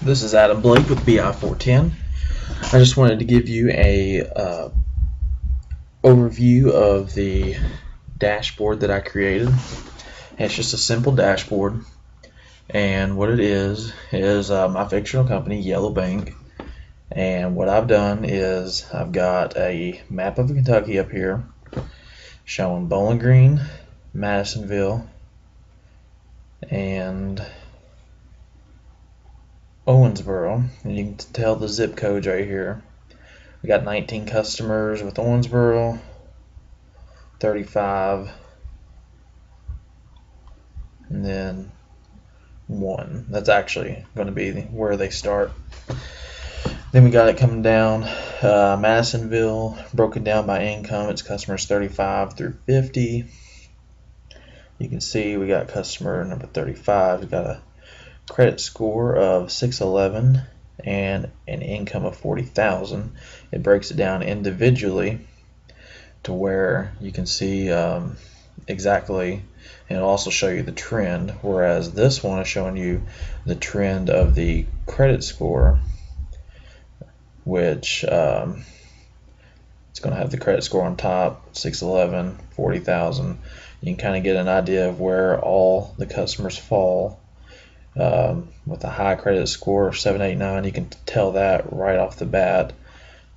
This is Adam Blake with BI410. I just wanted to give you a overview of the dashboard that I created. It's just a simple dashboard, and what it is my fictional company, Yellow Bank. And what I've done is I've got a map of Kentucky up here showing Bowling Green, Madisonville, and Owensboro, and you can tell the zip codes right here. We got 19 customers with Owensboro, 35, and then 1. That's actually going to be where they start. Then we got it coming down, Madisonville, broken down by income. It's customers 35 through 50. You can see we got customer number 35. We got a credit score of 611 and an income of 40,000. It breaks it down individually to where you can see exactly, and it'll also show you the trend, whereas this one is showing you the trend of the credit score, which it's going to have the credit score on top, 611, 40,000. You can kind of get an idea of where all the customers fall. With a high credit score of 789, you can tell that right off the bat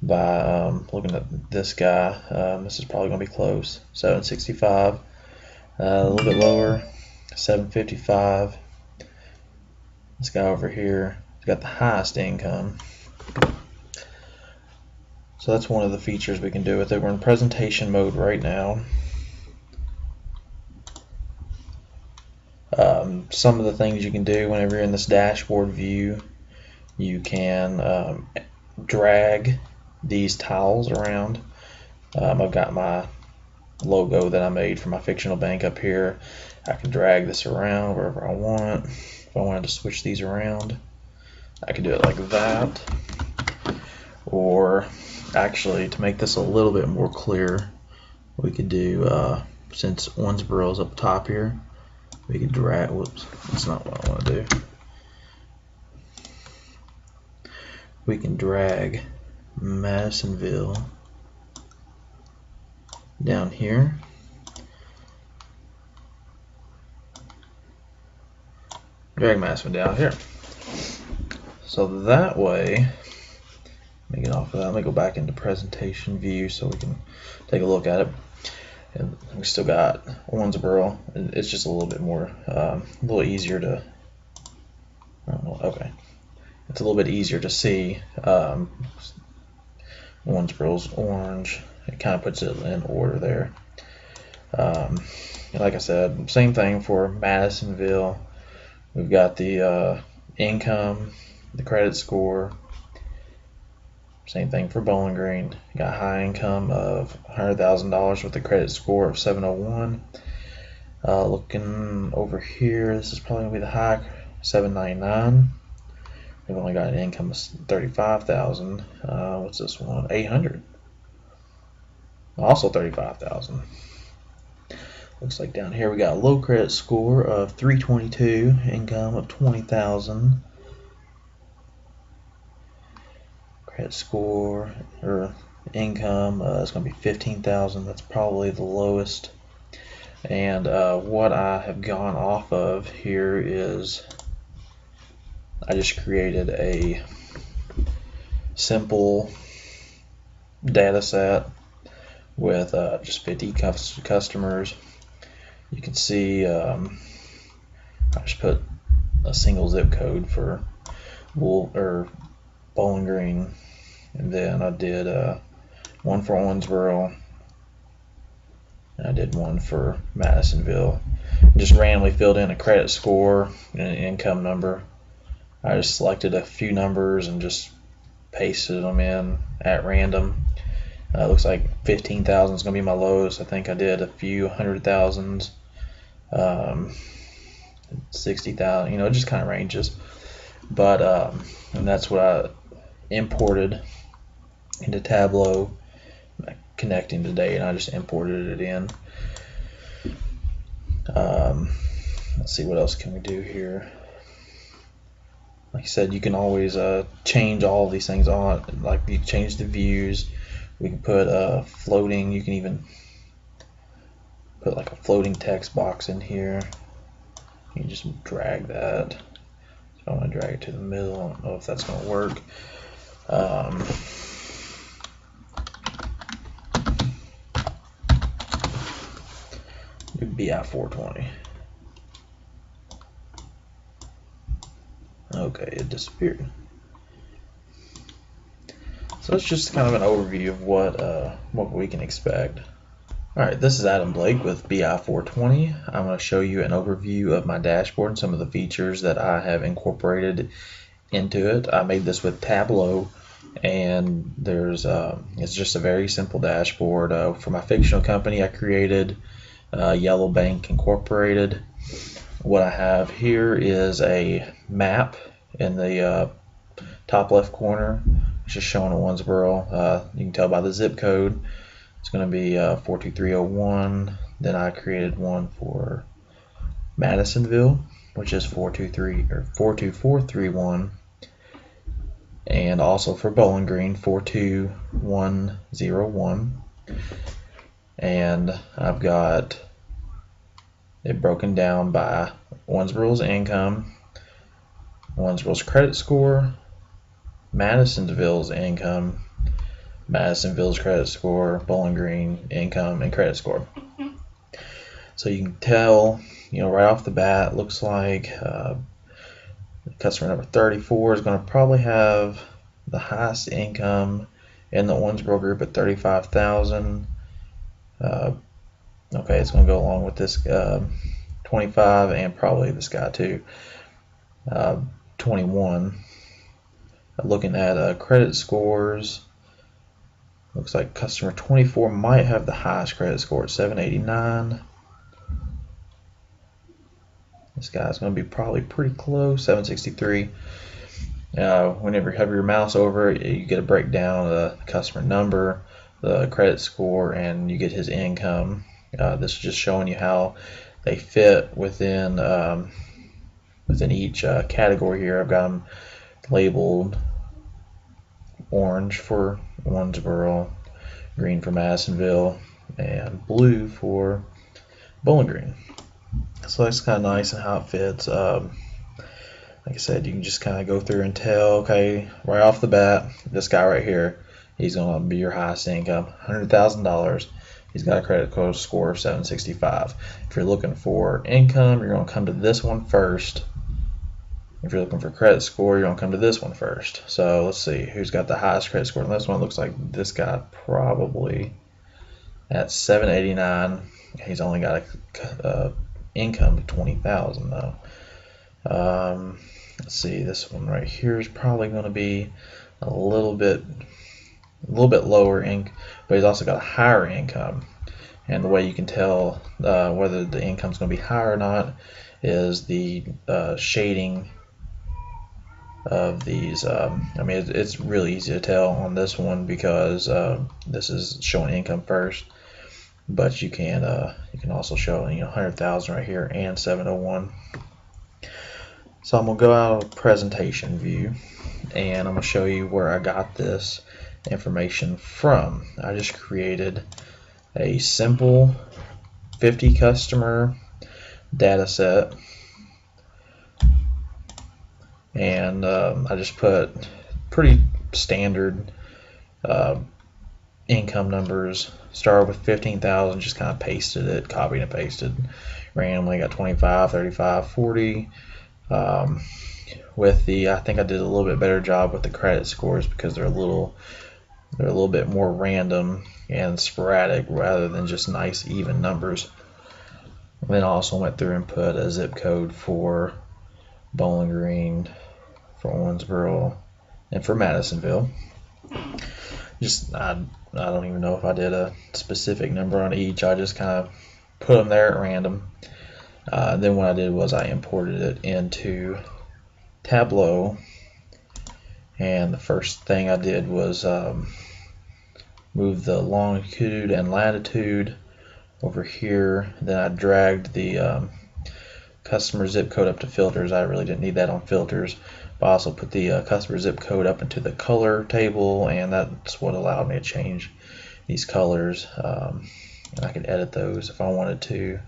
by looking at this guy. This is probably going to be close. 765, a little bit lower, 755. This guy over here has got the highest income. So that's one of the features we can do with it. We're in presentation mode right now. Some of the things you can do whenever you're in this dashboard view, you can drag these tiles around. I've got my logo that I made for my fictional bank up here. I can drag this around wherever I want. If I wanted to switch these around, I could do it like that. Or actually, to make this a little bit more clear, we could do, since Owensboro is up top here, we can drag, whoops, that's not what I want to do. We can drag Madisonville down here. Drag Madisonville down here. So that way, let me get off of that. Let me go back into presentation view so we can take a look at it. And we still got Owensboro. It's just a little bit more, a little easier to, okay. It's a little bit easier to see. Owensboro's orange. It kind of puts it in order there. And like I said, same thing for Madisonville. We've got the income, the credit score. Same thing for Bowling Green. Got high income of $100,000 with a credit score of 701. Looking over here, this is probably going to be the high, 799. We've only got an income of 35,000. What's this one? 800. Also 35,000. Looks like down here we got a low credit score of 322, income of 20,000. Credit score or income is going to be 15,000. That's probably the lowest. And what I have gone off of here is I just created a simple data set with just 50 customers. You can see I just put a single zip code for Bowling Green, and then I did one for Owensboro, and I did one for Madisonville. Just randomly filled in a credit score and an income number. I just selected a few numbers and just pasted them in at random. Looks like 15,000 is going to be my lowest. I think I did a few 100,000s, 60,000. It just kind of ranges. But and that's what I imported into Tableau, connecting today, and I just imported it in. Let's see, what else can we do here? Like I said, you can always change all of these things on. Like you change the views. We can put floating. You can even put like a floating text box in here. You can just drag that. So I want to drag it to the middle. I don't know if that's going to work. Do BI 420. Okay, it disappeared. So it's just kind of an overview of what we can expect. Alright, this is Adam Blake with BI 420. I'm going to show you an overview of my dashboard and some of the features that I have incorporated into it. I made this with Tableau, and it's just a very simple dashboard. For my fictional company, I created Yellow Bank Incorporated. What I have here is a map in the top left corner. It's just showing Owensboro. You can tell by the zip code. It's going to be 42301. Then I created one for Madisonville, which is 42431, and also for Bowling Green 42101. And I've got it broken down by Owensboro's income, Owensboro's credit score, Madisonville's income, Madisonville's credit score, Bowling Green income, and credit score. So you can tell, right off the bat, looks like customer number 34 is going to probably have the highest income in the Owensboro group at $35,000. Okay, it's going to go along with this 25 and probably this guy too. 21. Looking at credit scores, looks like customer 24 might have the highest credit score at 789. This guy's going to be probably pretty close, 763. Whenever you have your mouse over it, you get a breakdown of the customer number, the credit score, and you get his income. This is just showing you how they fit within each category here. I've got them labeled orange for Owensboro, green for Madisonville, and blue for Bowling Green. So that's kind of nice and how it fits. Like I said, you can just kind of go through and tell, okay, right off the bat, this guy right here, he's going to be your highest income, $100,000. He's got a credit score of 765. If you're looking for income, you're going to come to this one first. If you're looking for credit score, you're going to come to this one first. So let's see who's got the highest credit score. And this one looks like this guy probably at 789. He's only got a income of 20,000 though. Let's see, this one right here is probably going to be a little bit lower but he's also got a higher income. And the way you can tell whether the income is going to be higher or not is the shading of these. It's really easy to tell on this one because this is showing income first, but you can also show 100,000 right here and 701. So I'm gonna go out of presentation view and I'm gonna show you where I got this information from. I just created a simple 50 customer data set, and I just put pretty standard income numbers. Started with 15,000, just kind of pasted it, copied and pasted randomly. Got 25, 35, 40. I think I did a little bit better job with the credit scores because they're a little bit more random and sporadic rather than just nice even numbers. And then I also went through and put a zip code for Bowling Green, for Owensboro, and for Madisonville. I don't even know if I did a specific number on each. I just kind of put them there at random. Then what I did was I imported it into Tableau, and the first thing I did was move the longitude and latitude over here. Then I dragged the customer zip code up to filters. I really didn't need that on filters, But I also put the customer zip code up into the color table, and that's what allowed me to change these colors. And I could edit those if I wanted to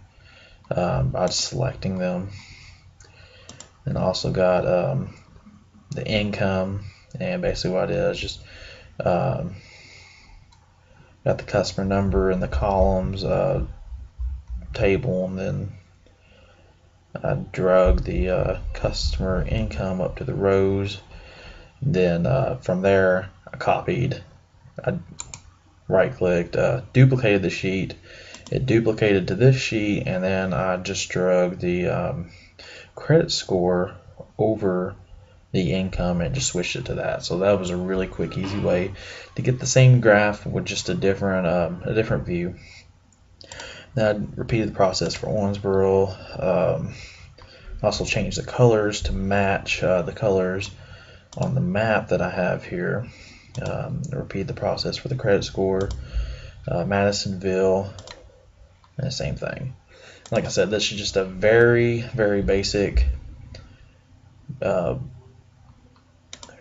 by just selecting them. And I also got the income, and basically what I did is just got the customer number in the columns table, and then I drug the customer income up to the rows. Then from there I right-clicked, duplicated the sheet. It duplicated to this sheet, and then I just drug the credit score over the income and just switched it to that. So that was a really quick, easy way to get the same graph with just a different view. Then I repeated the process for Owensboro. Also changed the colors to match the colors on the map that I have here. Repeat the process for the credit score, Madisonville, and the same thing. Like I said, this is just a very, very basic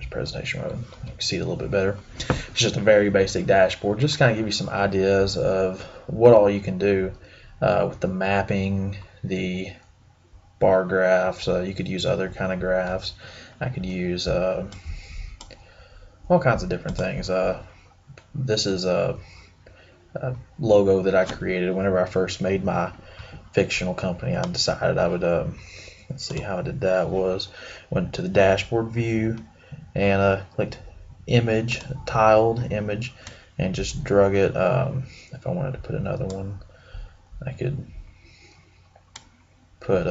presentation mode. You can see it a little bit better. It's just a very basic dashboard, just kind of give you some ideas of what all you can do with the mapping, the bar graphs. You could use other kind of graphs. I could use all kinds of different things. This is a logo that I created whenever I first made my fictional company. I decided I would let's see how I did that. Went to the dashboard view and clicked image, tiled image, and just drug it. If I wanted to put another one, I could put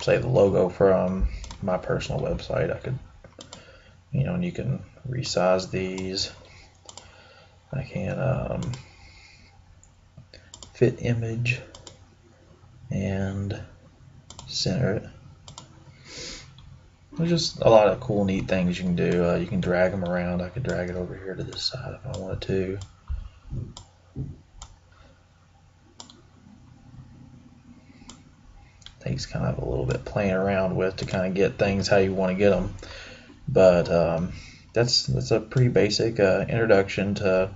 say the logo from my personal website. I could, and you can resize these. I can fit image and center it. There's just a lot of cool, neat things you can do. You can drag them around. I could drag it over here to this side if I wanted to. Takes kind of a little bit playing around with to kind of get things how you want to get them. But that's a pretty basic introduction to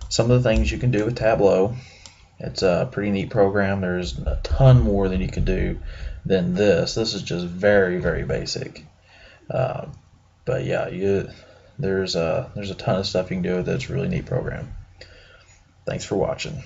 some of the things you can do with Tableau. It's a pretty neat program. There's a ton more than you can do than this. This is just very, very basic. But yeah, there's a ton of stuff you can do with it. It's a really neat program. Thanks for watching.